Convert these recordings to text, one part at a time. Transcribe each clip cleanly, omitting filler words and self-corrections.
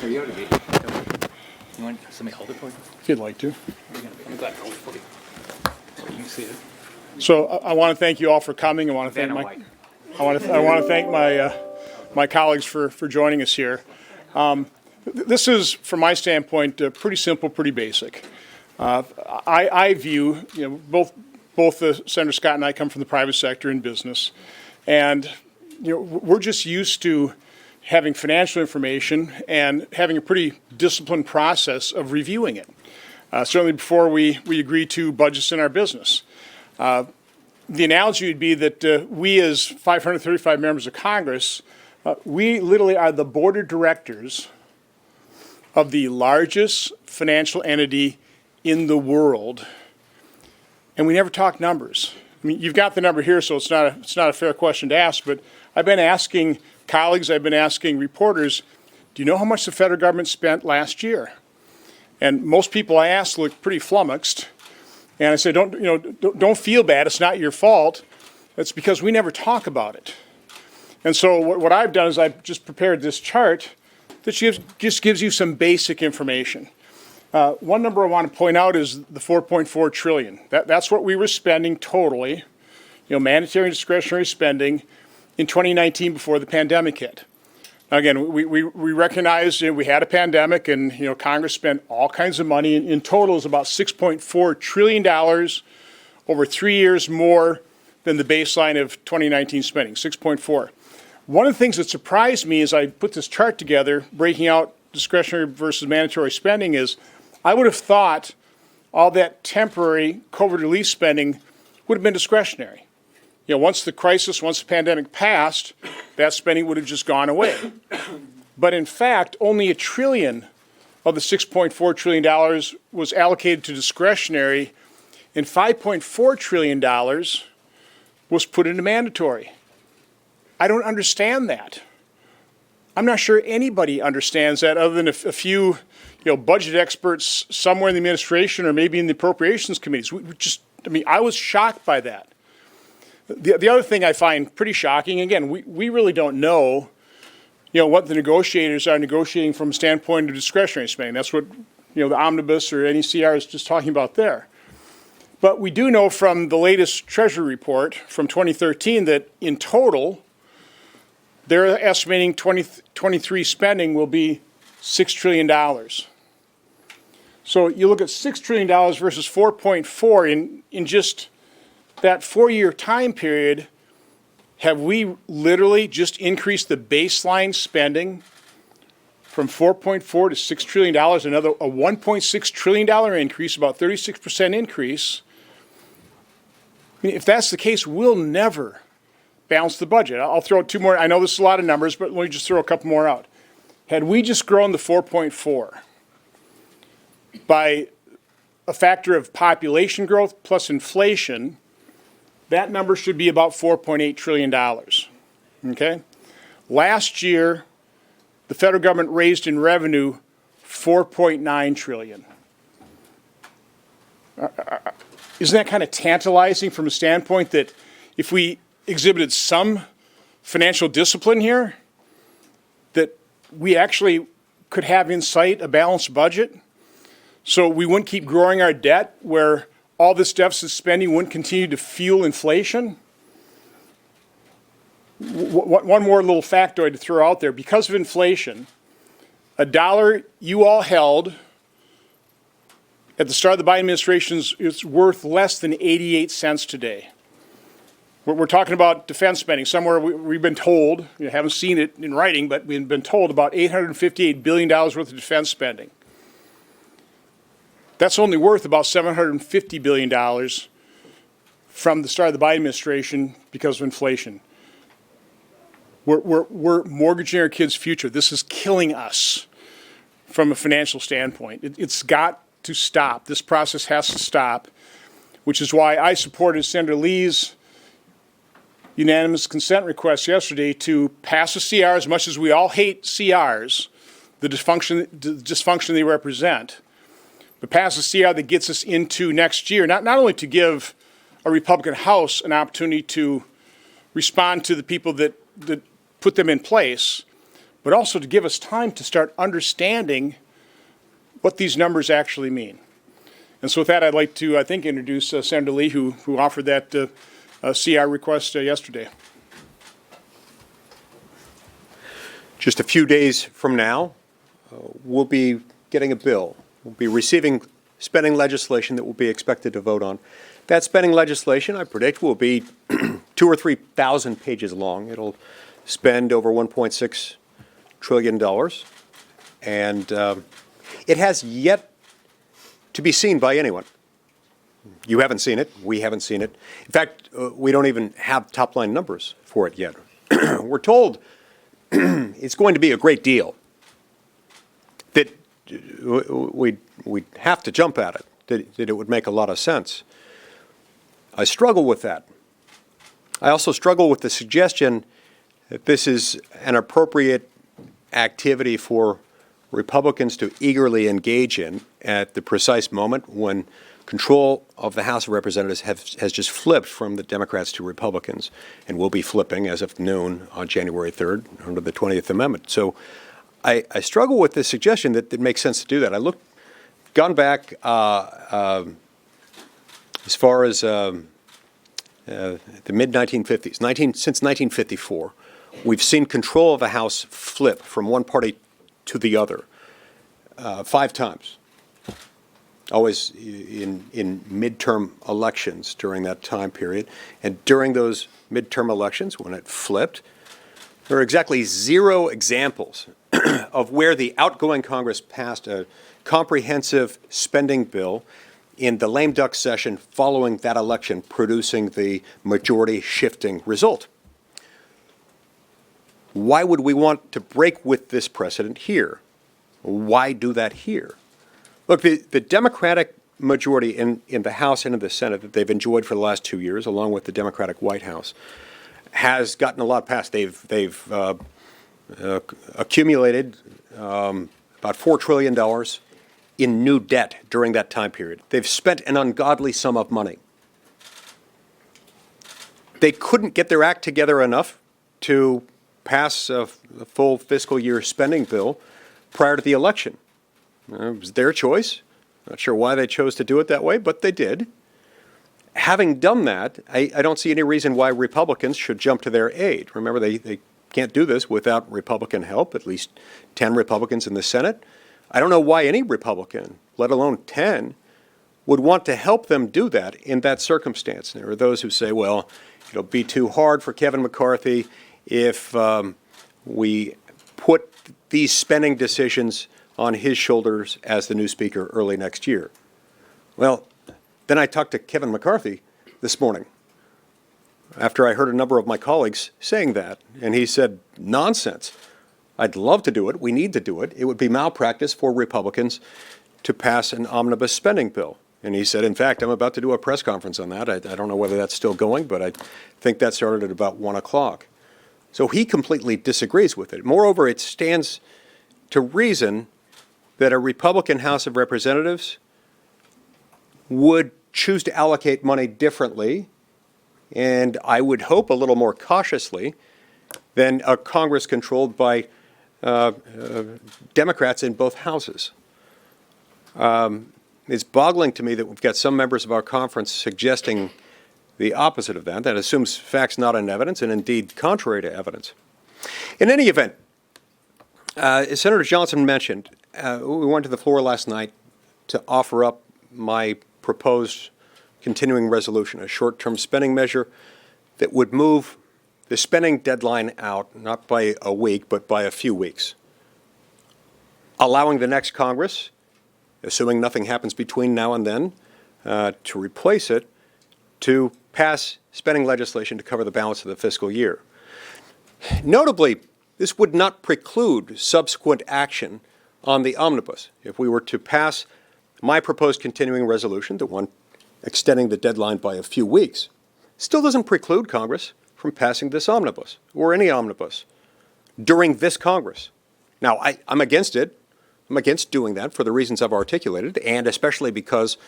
Here, you ought to be. You want somebody hold it for you? If you'd like to. I'm glad to hold it for you. So you can see it. So I want to thank you all for coming. I want to thank my colleagues for joining us here. This is, from my standpoint, pretty simple, pretty basic. I view, both Senator Scott and I come from the private sector in business, and we're just used to having financial information and having a pretty disciplined process of reviewing it. Certainly before we agree to budgets in our business. The analogy would be that we as 535 members of Congress, we literally are the board of directors of the largest financial entity in the world, and we never talk numbers. I mean, you've got the number here, so it's not a fair question to ask, but I've been asking colleagues, I've been asking reporters, do you know how much the federal government spent last year? And most people I asked look pretty flummoxed. And I said, don't feel bad, it's not your fault. It's because we never talk about it. And so what I've done is I've just prepared this chart that just gives you some basic information. One number I want to point out is the $4.4 trillion. That's what we were spending totally, mandatory and discretionary spending in 2019 before the pandemic hit. Now again, we recognize we had a pandemic, and Congress spent all kinds of money. In total, is about $6.4 trillion over 3 years more than the baseline of 2019 spending, 6.4. One of the things that surprised me as I put this chart together, breaking out discretionary versus mandatory spending, is I would have thought all that temporary COVID relief spending would have been discretionary. Once the crisis, once the pandemic passed, that spending would have just gone away. But in fact, only $1 trillion of the $6.4 trillion was allocated to discretionary, and $5.4 trillion was put into mandatory. I don't understand that. I'm not sure anybody understands that other than a few budget experts somewhere in the administration or maybe in the appropriations committees. I was shocked by that. The other thing I find pretty shocking, again, we really don't know, what the negotiators are negotiating from a standpoint of discretionary spending. That's what, the Omnibus or NECR is just talking about there. But we do know from the latest Treasury report from 2013 that in total, they're estimating 2023 spending will be $6 trillion. So you look at $6 trillion versus 4.4 in just that 4-year time period. Have we literally just increased the baseline spending from 4.4 to $6 trillion, another a $1.6 trillion increase, about 36% increase? I mean, if that's the case, we'll never balance the budget. I'll throw out two more. I know this is a lot of numbers, but let me just throw a couple more out. Had we just grown the 4.4 by a factor of population growth plus inflation, that number should be about $4.8 trillion, okay? Last year, the federal government raised in revenue $4.9 trillion. Isn't that kind of tantalizing from a standpoint that if we exhibited some financial discipline here, that we actually could have in sight a balanced budget? So we wouldn't keep growing our debt where all this deficit spending wouldn't continue to fuel inflation? One more little factoid to throw out there. Because of inflation, a dollar you all held at the start of the Biden administration is worth less than 88 cents today. We're talking about defense spending. Somewhere we've been told, haven't seen it in writing, but we've been told about $858 billion worth of defense spending. That's only worth about $750 billion from the start of the Biden administration because of inflation. We're mortgaging our kids' future. This is killing us from a financial standpoint. It's got to stop. This process has to stop, which is why I supported Senator Lee's unanimous consent request yesterday to pass a CR. As much as we all hate CRs, the dysfunction they represent, but pass a CR that gets us into next year, not only to give a Republican House an opportunity to respond to the people that put them in place, but also to give us time to start understanding what these numbers actually mean. And so with that, I'd like to, I think, introduce Senator Lee, who offered that CR request yesterday. Just a few days from now, we'll be getting a bill. We'll be receiving spending legislation that we'll be expected to vote on. That spending legislation, I predict, will be 2,000 or 3,000 pages long. It'll spend over $1.6 trillion. And it has yet to be seen by anyone. You haven't seen it. We haven't seen it. In fact, we don't even have top-line numbers for it yet. We're told it's going to be a great deal, that we'd have to jump at it, that it would make a lot of sense. I struggle with that. I also struggle with the suggestion that this is an appropriate activity for Republicans to eagerly engage in at the precise moment when control of the House of Representatives has just flipped from the Democrats to Republicans, and will be flipping as of noon on January 3rd under the 20th Amendment. So I struggle with the suggestion that it makes sense to do that. Gone back as far as the mid-1950s, since 1954, we've seen control of the House flip from one party to the other 5 times. Always in midterm elections during that time period. And during those midterm elections, when it flipped, there are exactly 0 examples of where the outgoing Congress passed a comprehensive spending bill in the lame duck session following that election, producing the majority shifting result. Why would we want to break with this precedent here? Why do that here? Look, the Democratic majority in the House and in the Senate that they've enjoyed for the last 2 years, along with the Democratic White House, has gotten a lot passed. They've accumulated about $4 trillion in new debt during that time period. They've spent an ungodly sum of money. They couldn't get their act together enough to pass a full fiscal year spending bill prior to the election. It was their choice. Not sure why they chose to do it that way, but they did. Having done that, I don't see any reason why Republicans should jump to their aid. Remember, they can't do this without Republican help, at least 10 Republicans in the Senate. I don't know why any Republican, let alone 10, would want to help them do that in that circumstance. There are those who say, well, it'll be too hard for Kevin McCarthy if we put these spending decisions on his shoulders as the new speaker early next year. Well, then I talked to Kevin McCarthy this morning after I heard a number of my colleagues saying that, and he said, nonsense. I'd love to do it. We need to do it. It would be malpractice for Republicans to pass an omnibus spending bill. And he said, in fact, I'm about to do a press conference on that. I don't know whether that's still going, but I think that started at about 1 o'clock. So he completely disagrees with it. Moreover, it stands to reason that a Republican House of Representatives would choose to allocate money differently, and I would hope a little more cautiously, than a Congress controlled by Democrats in both houses. It's boggling to me that we've got some members of our conference suggesting the opposite of that. That assumes facts not in evidence, and indeed contrary to evidence. In any event, as Senator Johnson mentioned, we went to the floor last night to offer up my proposed continuing resolution, a short-term spending measure that would move the spending deadline out, not by a week, but by a few weeks, allowing the next Congress, assuming nothing happens between now and then, to replace it, to pass spending legislation to cover the balance of the fiscal year. Notably, this would not preclude subsequent action on the omnibus. If we were to pass my proposed continuing resolution, the one extending the deadline by a few weeks, still doesn't preclude Congress from passing this omnibus or any omnibus during this Congress. Now, I'm against it. I'm against doing that for the reasons I've articulated, and especially because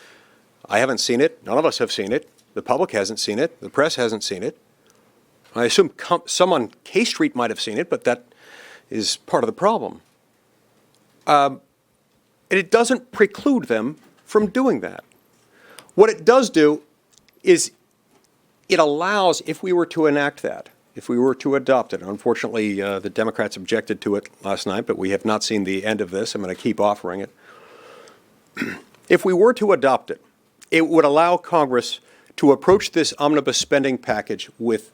I haven't seen it. None of us have seen it. The public hasn't seen it. The press hasn't seen it. I assume some on K Street might have seen it, but that is part of the problem. And it doesn't preclude them from doing that. What it does do is it allows, if we were to enact that, if we were to adopt it, unfortunately, the Democrats objected to it last night, but we have not seen the end of this. I'm going to keep offering it. If we were to adopt it, it would allow Congress to approach this omnibus spending package with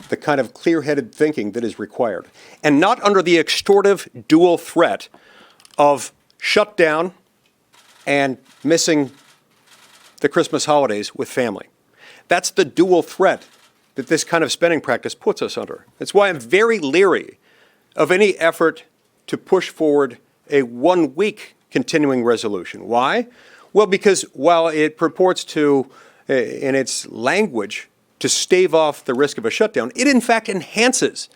the kind of clear-headed thinking that is required, and not under the extortive dual threat of shutdown and missing the Christmas holidays with family. That's the dual threat that this kind of spending practice puts us under. That's why I'm very leery of any effort to push forward a one-week continuing resolution. Why? Well, because while it purports to, in its language, to stave off the risk of a shutdown, it in fact enhances,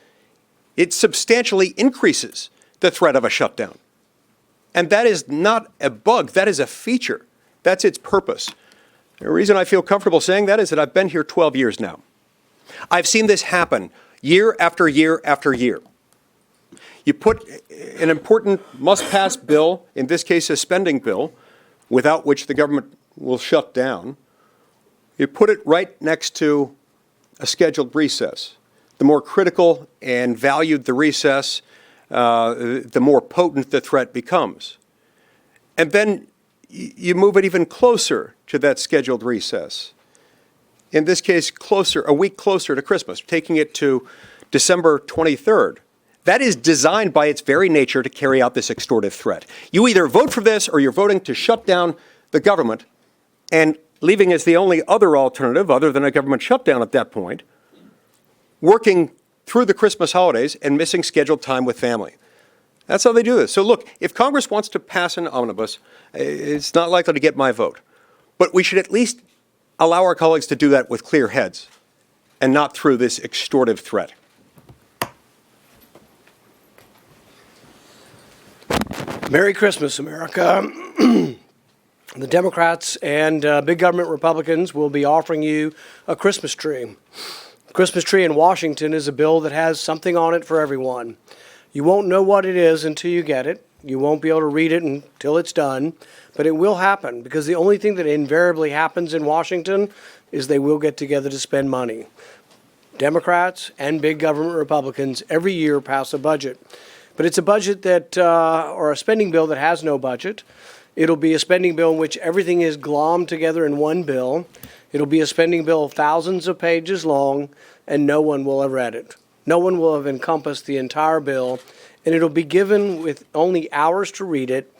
it substantially increases the threat of a shutdown. And that is not a bug, that is a feature. That's its purpose. The reason I feel comfortable saying that is that I've been here 12 years now. I've seen this happen year after year after year. You put an important must-pass bill, in this case a spending bill, without which the government will shut down. You put it right next to a scheduled recess. The more critical and valued the recess, the more potent the threat becomes. And then you move it even closer to that scheduled recess. In this case, a week closer to Christmas, taking it to December 23rd. That is designed by its very nature to carry out this extortive threat. You either vote for this or you're voting to shut down the government, and leaving as the only other alternative, other than a government shutdown at that point, working through the Christmas holidays and missing scheduled time with family. That's how they do this. So look, if Congress wants to pass an omnibus, it's not likely to get my vote. But we should at least allow our colleagues to do that with clear heads and not through this extortive threat. Merry Christmas, America. The Democrats and big government Republicans will be offering you a Christmas tree. Christmas tree in Washington is a bill that has something on it for everyone. You won't know what it is until you get it. You won't be able to read it until it's done, but it will happen, because the only thing that invariably happens in Washington is they will get together to spend money. Democrats and big government Republicans every year pass a budget. But it's a budget that, or a spending bill that has no budget. It'll be a spending bill in which everything is glommed together in one bill. It'll be a spending bill thousands of pages long, and no one will have read it. No one will have encompassed the entire bill, and it'll be given with only hours to read it,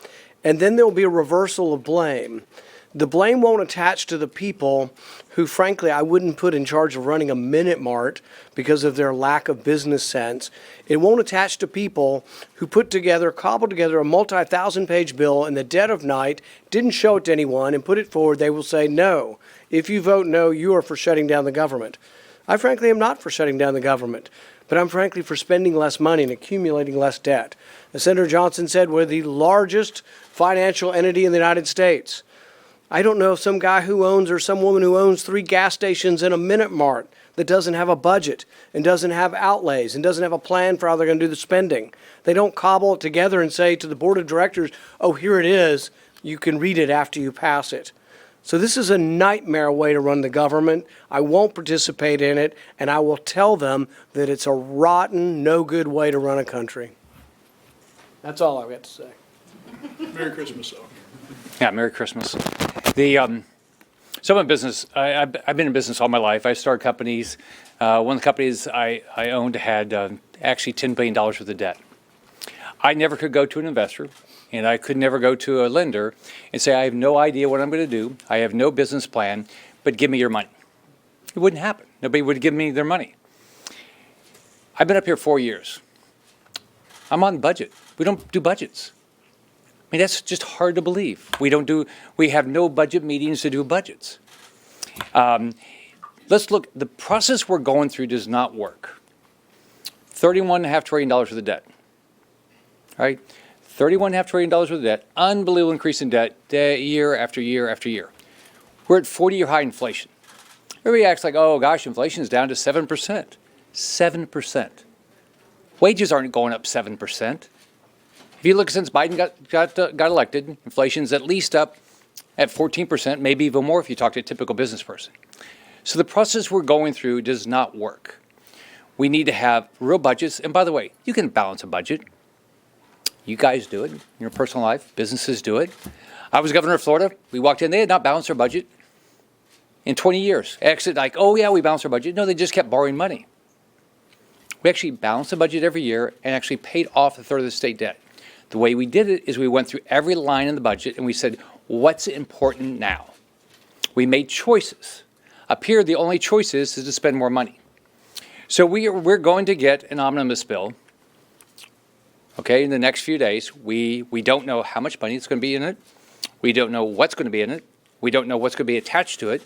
and then there'll be a reversal of blame. The blame won't attach to the people who, frankly, I wouldn't put in charge of running a Minute Mart because of their lack of business sense. It won't attach to people who cobbled together a multi-thousand-page bill in the dead of night, didn't show it to anyone, and put it forward. They will say no. If you vote no, you are for shutting down the government. I frankly am not for shutting down the government, but I'm frankly for spending less money and accumulating less debt. As Senator Johnson said, we're the largest financial entity in the United States. I don't know if some guy who owns, or some woman who owns 3 gas stations and a Minute Mart that doesn't have a budget and doesn't have outlays and doesn't have a plan for how they're going to do the spending. They don't cobble it together and say to the board of directors, oh, here it is, you can read it after you pass it. So this is a nightmare way to run the government. I won't participate in it, and I will tell them that it's a rotten, no good way to run a country. That's all I've got to say. Merry Christmas, though. Yeah, Merry Christmas. So I'm in business. I've been in business all my life. I started companies. One of the companies I owned had actually $10 billion worth of debt. I never could go to an investor, and I could never go to a lender and say, I have no idea what I'm going to do. I have no business plan, but give me your money. It wouldn't happen. Nobody would give me their money. I've been up here 4 years. I'm on budget. We don't do budgets. I mean, that's just hard to believe. We have no budget meetings to do budgets. Let's look, the process we're going through does not work. $31.5 trillion worth of debt, right? $31.5 trillion worth of debt, unbelievable increase in debt year after year after year. We're at 40-year high inflation. Everybody acts like, oh gosh, inflation is down to 7%. 7%. Wages aren't going up 7%. If you look since Biden got elected, inflation's at least up at 14%, maybe even more if you talk to a typical business person. So the process we're going through does not work. We need to have real budgets. And by the way, you can balance a budget. You guys do it in your personal life. Businesses do it. I was governor of Florida. We walked in. They had not balanced their budget in 20 years. Exit like, oh, yeah, we balanced our budget. No, they just kept borrowing money. We actually balanced the budget every year and actually paid off a third of the state debt. The way we did it is we went through every line in the budget and we said, what's important now? We made choices. Up here, the only choice is to spend more money. So we're going to get an omnibus bill, okay, in the next few days. We don't know how much money is going to be in it. We don't know what's going to be in it. We don't know what's going to be attached to it.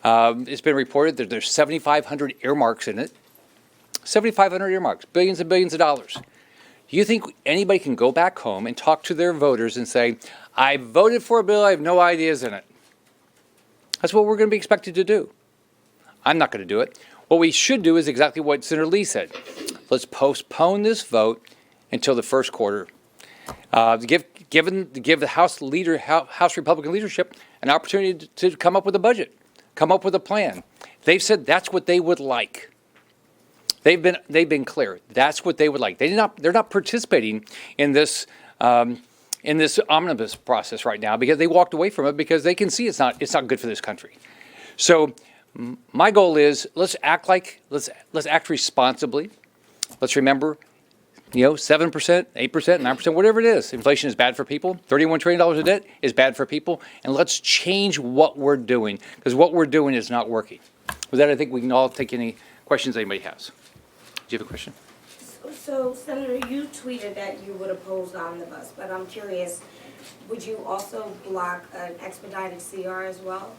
It's been reported that there's 7,500 earmarks in it. 7,500 earmarks, billions and billions of dollars. Do you think anybody can go back home and talk to their voters and say, I voted for a bill, I have no ideas in it? That's what we're going to be expected to do. I'm not going to do it. What we should do is exactly what Senator Lee said. Let's postpone this vote until the first quarter. Give the House Republican leadership an opportunity to come up with a budget, come up with a plan. They've said that's what they would like. They've been clear. That's what they would like. They're not participating in this omnibus process right now because they walked away from it because they can see it's not good for this country. So my goal is let's act responsibly. Let's remember, 7%, 8%, 9%, whatever it is. Inflation is bad for people. $31 trillion of debt is bad for people. And let's change what we're doing because what we're doing is not working. With that, I think we can all take any questions anybody has. Do you have a question? So, Senator, you tweeted that you would oppose the omnibus, but I'm curious, would you also block an expedited CR as well?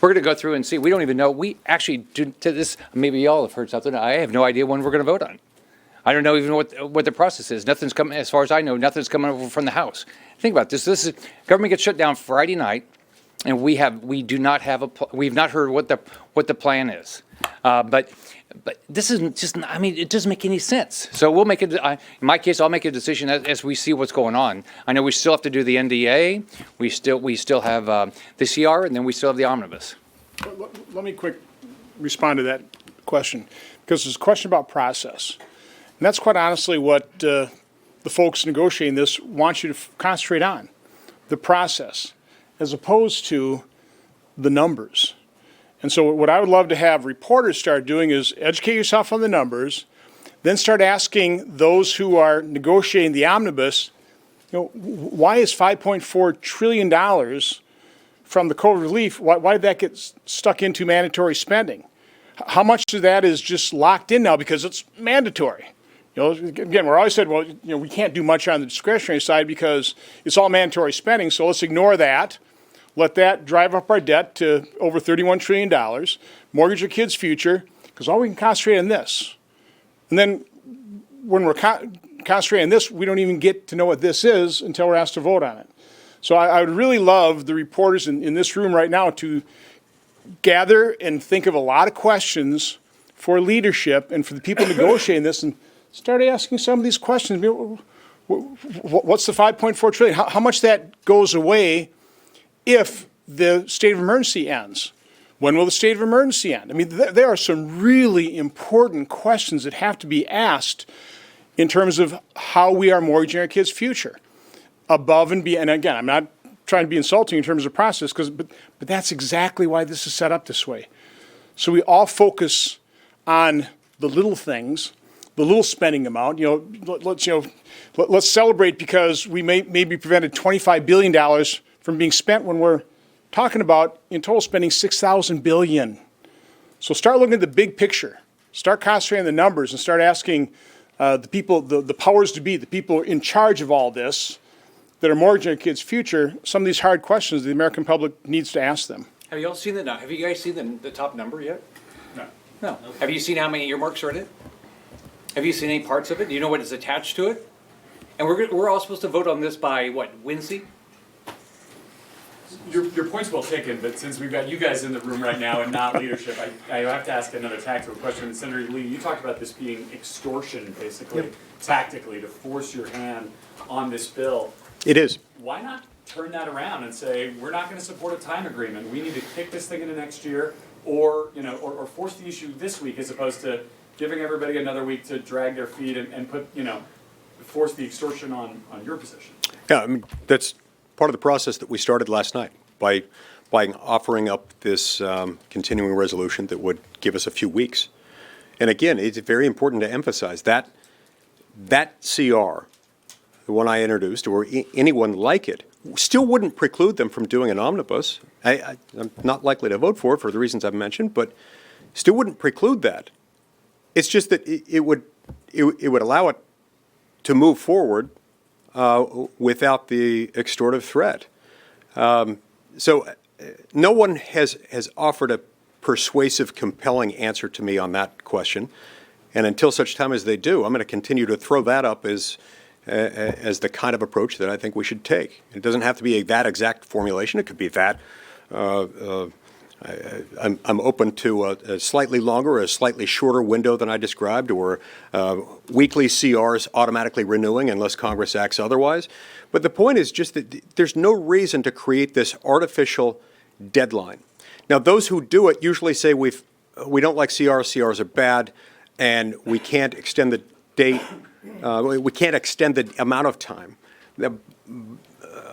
We're going to go through and see. We don't even know. We actually do to this. Maybe y'all have heard something. I have no idea when we're going to vote on. I don't know even what the process is. Nothing's coming, as far as I know, nothing's coming over from the House. Think about this. This is government gets shut down Friday night, and we do not have we've not heard what the plan is. But this isn't just, it doesn't make any sense. So we'll make it, in my case, I'll make a decision as we see what's going on. I know we still have to do the NDA, we still have the CR, and then we still have the omnibus. Let me quick respond to that question, because it's a question about process. And that's quite honestly what the folks negotiating this want you to concentrate on, the process, as opposed to the numbers. And so what I would love to have reporters start doing is educate yourself on the numbers, then start asking those who are negotiating the omnibus, why is $5.4 trillion from the COVID relief, why did that get stuck into mandatory spending? How much of that is just locked in now because it's mandatory? Again, we're always said, we can't do much on the discretionary side because it's all mandatory spending, so let's ignore that. Let that drive up our debt to over $31 trillion, mortgage our kids' future, because all we can concentrate on this. And then when we're concentrating on this, we don't even get to know what this is until we're asked to vote on it. So I would really love the reporters in this room right now to gather and think of a lot of questions for leadership and for the people negotiating this and start asking some of these questions. What's the $5.4 trillion? How much that goes away if the state of emergency ends? When will the state of emergency end? There are some really important questions that have to be asked in terms of how we are mortgaging our kids' future. Above and beyond, and again, I'm not trying to be insulting in terms of process, but that's exactly why this is set up this way. So we from on the little things, the little spending amount. Let's celebrate because we maybe prevented $25 billion from being spent when we're talking about in total spending $6,000 billion. So start looking at the big picture. Start concentrating on the numbers and start asking the people, the powers to be, the people in charge of all this that are mortgaging our kids' future, some of these hard questions the American public needs to ask them. Have you all seen have you guys seen the top number yet? No. No. Have you seen how many earmarks are in it? Have you seen any parts of it? Do you know what is attached to it? And we're all supposed to vote on this by what, Wednesday? Your point's well taken, but since we've got you guys in the room right now and not leadership, I have to ask another tactical question. Senator Lee, you talked about this being extortion, basically, tactically, to force your hand on this bill. It is. Why not turn that around and say, we're not gonna support a time agreement, we need to kick this thing into next year, or, you know, or force the issue this week as opposed to giving everybody another week to drag their feet and put, you know, force the extortion on your position? Yeah, I mean, that's part of the process that we started last night by offering up this continuing resolution that would give us a few weeks. And again, it's very important to emphasize that CR, the one I introduced, or anyone like it, still wouldn't preclude them from doing an omnibus. I'm not likely to vote for it for the reasons I've mentioned, but still wouldn't preclude that. It's just that it would allow it to move forward without the extortive threat. So no one has offered a persuasive, compelling answer to me on that question. And until such time as they do, I'm going to continue to throw that up as the kind of approach that I think we should take. It doesn't have to be that exact formulation. It could be that. I'm open to a slightly longer or a slightly shorter window than I described, or weekly CRs automatically renewing unless Congress acts otherwise. But the point is just that there's no reason to create this artificial deadline. Now, those who do it usually say we don't like CRs, CRs are bad, and we can't extend the date, we can't extend the amount of time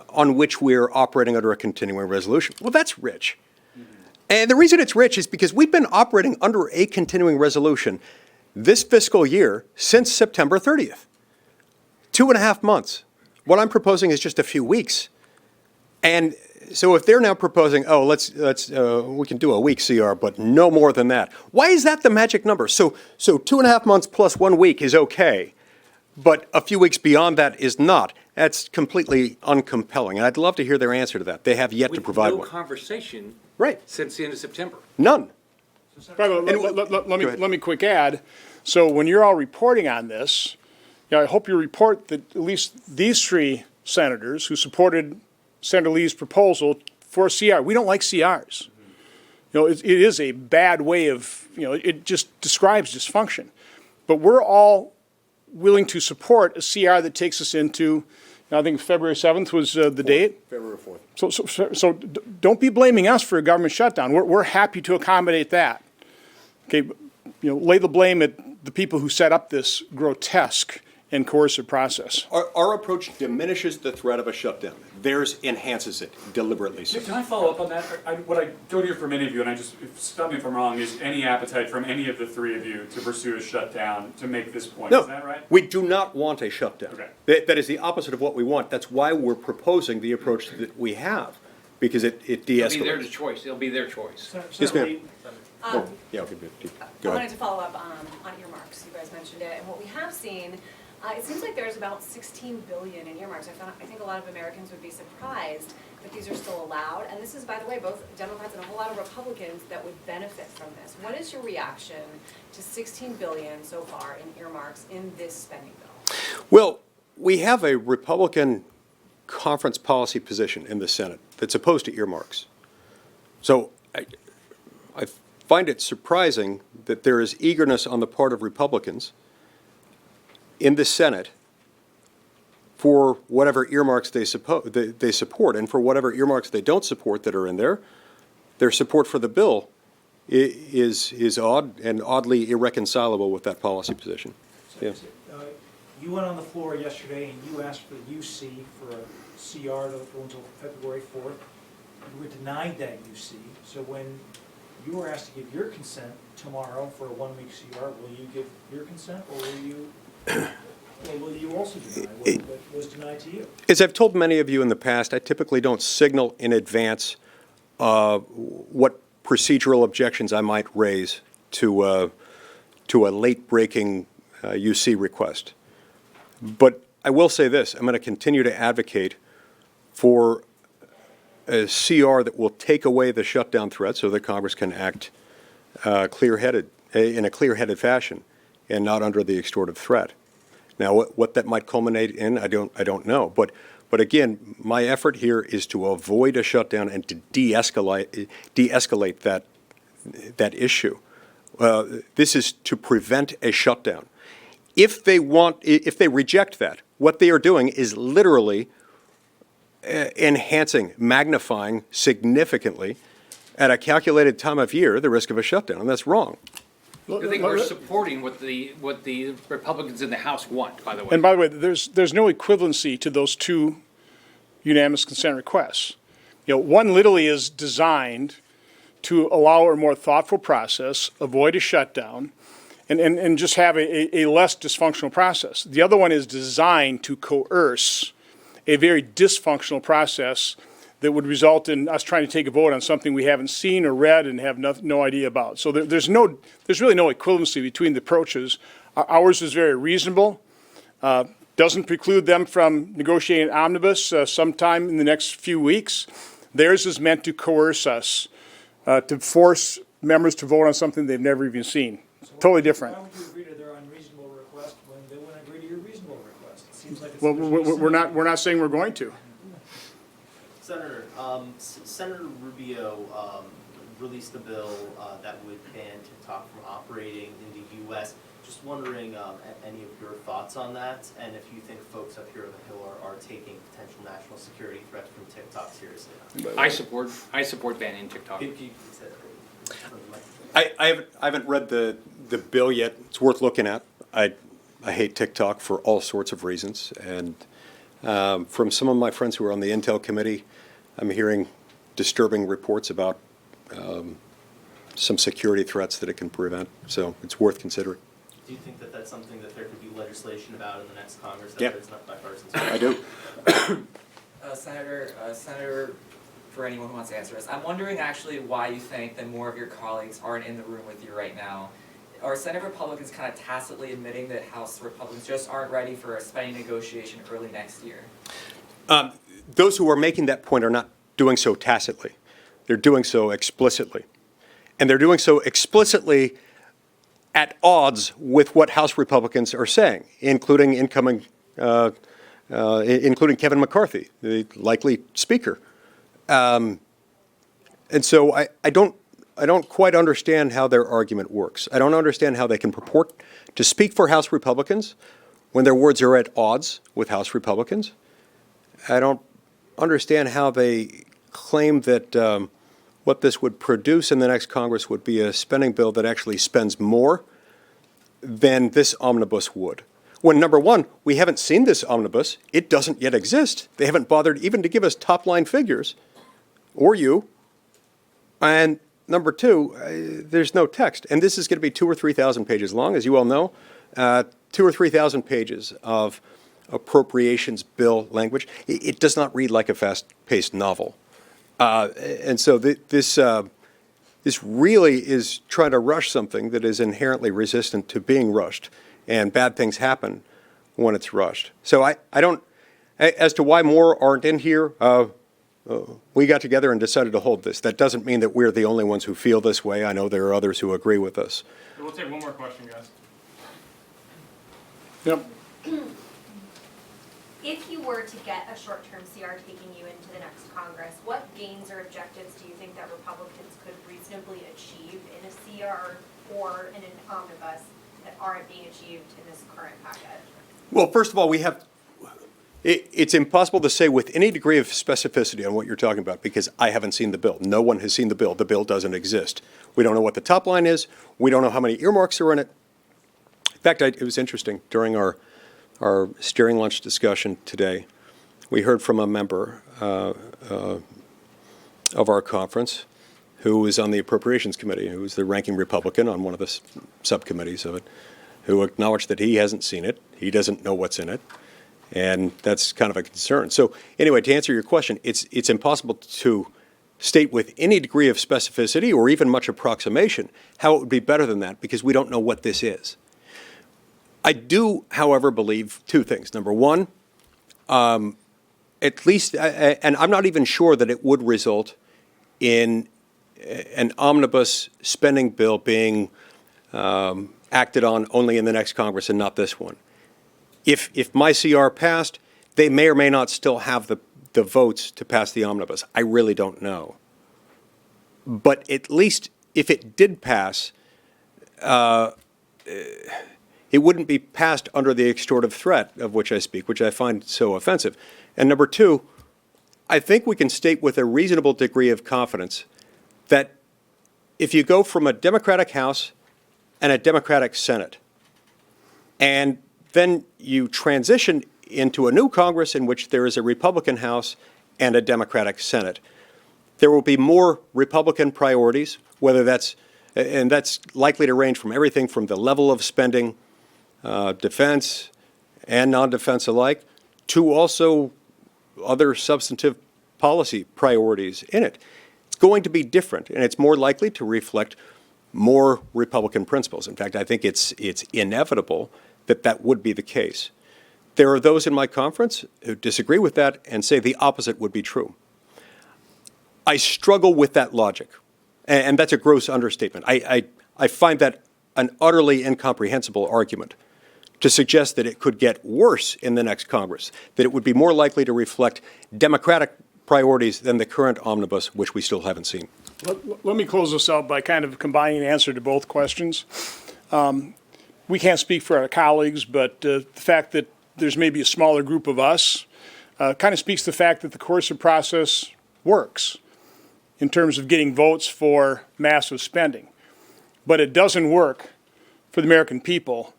on which we're operating under a continuing resolution. Well, that's rich. And the reason it's rich is because we've been operating under a continuing resolution this fiscal year since September 30th. 2.5 months. What I'm proposing is just a few weeks. And so if they're now proposing, oh, we can do a week CR, but no more than that. Why is that the magic number? So 2.5 months plus 1 week is okay, but a few weeks beyond that is not. That's completely uncompelling. And I'd love to hear their answer to that. They have yet to provide With no one. conversation Right. since the end of September. None. By the way, let me quick add. So when you're all reporting on this, you know, I hope you report that at least these three senators who supported Senator Lee's proposal for a CR. We don't like CRs. You know, it is a bad way of, you know, it just describes dysfunction. But we're all willing to support a CR that takes us into, I think February 7th was the date. February 4th. So don't be blaming us for a government shutdown. We're happy to accommodate that. Okay, you know, lay the blame at the people who set up this grotesque and coercive process. Our approach diminishes the threat of a shutdown. Theirs enhances it, deliberately so. Can I follow up on that? What I don't hear from any of you, and stop me if I'm wrong, is any appetite from any of the three of you to pursue a shutdown to make this point. No, Is that right? we do not want a shutdown. Okay. That is the opposite of what we want. That's why we're proposing the approach that we have, because it It'll be their de-escalates. choice. It'll be their choice. Yes, ma'am. Oh, yeah, okay, I go wanted ahead. to follow up on earmarks. You guys mentioned it, and what we have seen, it seems like there's about 16 billion in earmarks. I think a lot of Americans would be surprised that these are still allowed. And this is, by the way, both Democrats and a whole lot of Republicans that would benefit from this. What is your reaction to 16 billion so far in earmarks in this spending bill? Well, we have a Republican conference policy position in the Senate that's opposed to earmarks. So I find it surprising that there is eagerness on the part of Republicans in the Senate for whatever earmarks they support, and for whatever earmarks they don't support that are in there. Their support for the bill is odd and oddly irreconcilable with that policy position. Yeah. You went on the floor yesterday and you asked for the UC for a CR to go until February 4th. You were denied that UC. So when you were asked to give your consent tomorrow for a 1 week CR, will you give your consent, or will you also deny what was denied to you? As I've told many of you in the past, I typically don't signal in advance what procedural objections I might raise to a late-breaking UC request. But I will say this, I'm going to continue to advocate for a CR that will take away the shutdown threat so that Congress can act in a clear-headed fashion and not under the extortive threat. Now, what that might culminate in, I don't know. But again, my effort here is to avoid a shutdown and to de-escalate that issue. This is to prevent a shutdown. If they reject that, what they are doing is literally enhancing, magnifying significantly at a calculated time of year the risk of a shutdown, and that's wrong. I think we're supporting what the Republicans in the House want, by the way. And by the way, there's no equivalency to those two unanimous consent requests. One literally is designed to allow a more thoughtful process, avoid a shutdown, and just have a less dysfunctional process. The other one is designed to coerce a very dysfunctional process that would result in us trying to take a vote on something we haven't seen or read and have no idea about. So there's really no equivalency between the approaches. Ours is very reasonable. Doesn't preclude them from negotiating an omnibus sometime in the next few weeks. Theirs is meant to coerce us, to force members to vote on something they've never even seen. Totally different. Why would you agree to their unreasonable request when they wouldn't agree to your reasonable request? It seems like it's. Well, we're not saying we're going to. Senator, Senator Rubio released a bill that would ban TikTok from operating in the U.S. Just wondering any of your thoughts on that, and if you think folks up here on the Hill are taking potential national security threats from TikTok seriously. I support banning TikTok. I haven't read the bill yet. It's worth looking at. I hate TikTok for all sorts of reasons, and from some of my friends who are on the Intel committee, I'm hearing disturbing reports about some security threats that it can prevent. So it's worth considering. Do you think that that's something that there could be legislation about in the next Congress? That Yeah. there's not bipartisan I do. Senator, for anyone who wants to answer this, I'm wondering actually why you think that more of your colleagues aren't in the room with you right now. Are Senate Republicans kind of tacitly admitting that House Republicans just aren't ready for a spending negotiation early next year? Those who are making that point are not doing so tacitly. They're doing so explicitly. And they're doing so explicitly at odds with what House Republicans are saying, including incoming, including Kevin McCarthy, the likely speaker. And so I don't quite understand how their argument works. I don't understand how they can purport to speak for House Republicans when their words are at odds with House Republicans. I don't understand how they claim that what this would produce in the next Congress would be a spending bill that actually spends more than this omnibus would. When, number one, we haven't seen this omnibus. It doesn't yet exist. They haven't bothered even to give us top-line figures, or you. And number two, there's no text. And this is going to be 2,000 or 3,000 pages long, as you all know. 2,000 or 3,000 pages of appropriations bill language. It does not read like a fast-paced novel. And so this really is trying to rush something that is inherently resistant to being rushed, and bad things happen when it's rushed. So I don't, as to why more aren't in here, we got together and decided to hold this. That doesn't mean that we're the only ones who feel this way. I know there are others who agree with us. We'll take one more question, guys. Yep. If you were to get a short-term CR taking you into the next Congress, what gains or objectives do you think that Republicans could reasonably achieve in a CR or in an omnibus that aren't being achieved in this current package? Well, first of all, it's impossible to say with any degree of specificity on what you're talking about because I haven't seen the bill. No one has seen the bill. The bill doesn't exist. We don't know what the top line is. We don't know how many earmarks are in it. In fact, it was interesting. During our steering lunch discussion today, we heard from a member of our conference who was on the Appropriations Committee, who was the ranking Republican on one of the subcommittees of it, who acknowledged that he hasn't seen it. He doesn't know what's in it. And that's kind of a concern. So anyway, to answer your question, it's impossible to state with any degree of specificity or even much approximation how it would be better than that because we don't know what this is. I do, however, believe two things. Number one, at least, and I'm not even sure that it would result in an omnibus spending bill being acted on only in the next Congress and not this one. If my CR passed, they may or may not still have the votes to pass the omnibus. I really don't know. But at least if it did pass, it wouldn't be passed under the extortive threat of which I speak, which I find so offensive. And number two, I think we can state with a reasonable degree of confidence that if you go from a Democratic House and a Democratic Senate, and then you transition into a new Congress in which there is a Republican House and a Democratic Senate, there will be more Republican priorities, and that's likely to range from everything from the level of spending, defense and non-defense alike, to also other substantive policy priorities in it. It's going to be different, and it's more likely to reflect more Republican principles. In fact, I think it's inevitable that that would be the case. There are those in my conference who disagree with that and say the opposite would be true. I struggle with that logic, and that's a gross understatement. I find that an utterly incomprehensible argument to suggest that it could get worse in the next Congress, that it would be more likely to reflect Democratic priorities than the current omnibus, which we still haven't seen. Let me close this out by kind of combining the answer to both questions. We can't speak for our colleagues, but the fact that there's maybe a smaller group of us kind of speaks to the fact that the coercive process works in terms of getting votes for massive spending. But it doesn't work for the American people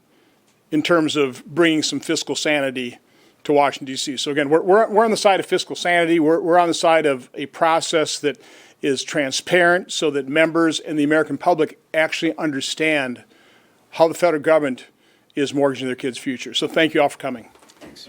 in terms of bringing some fiscal sanity to Washington, D.C. So again, we're on the side of fiscal sanity. We're on the side of a process that is transparent so that members and the American public actually understand how the federal government is mortgaging their kids' future. So thank you all for coming. Thanks.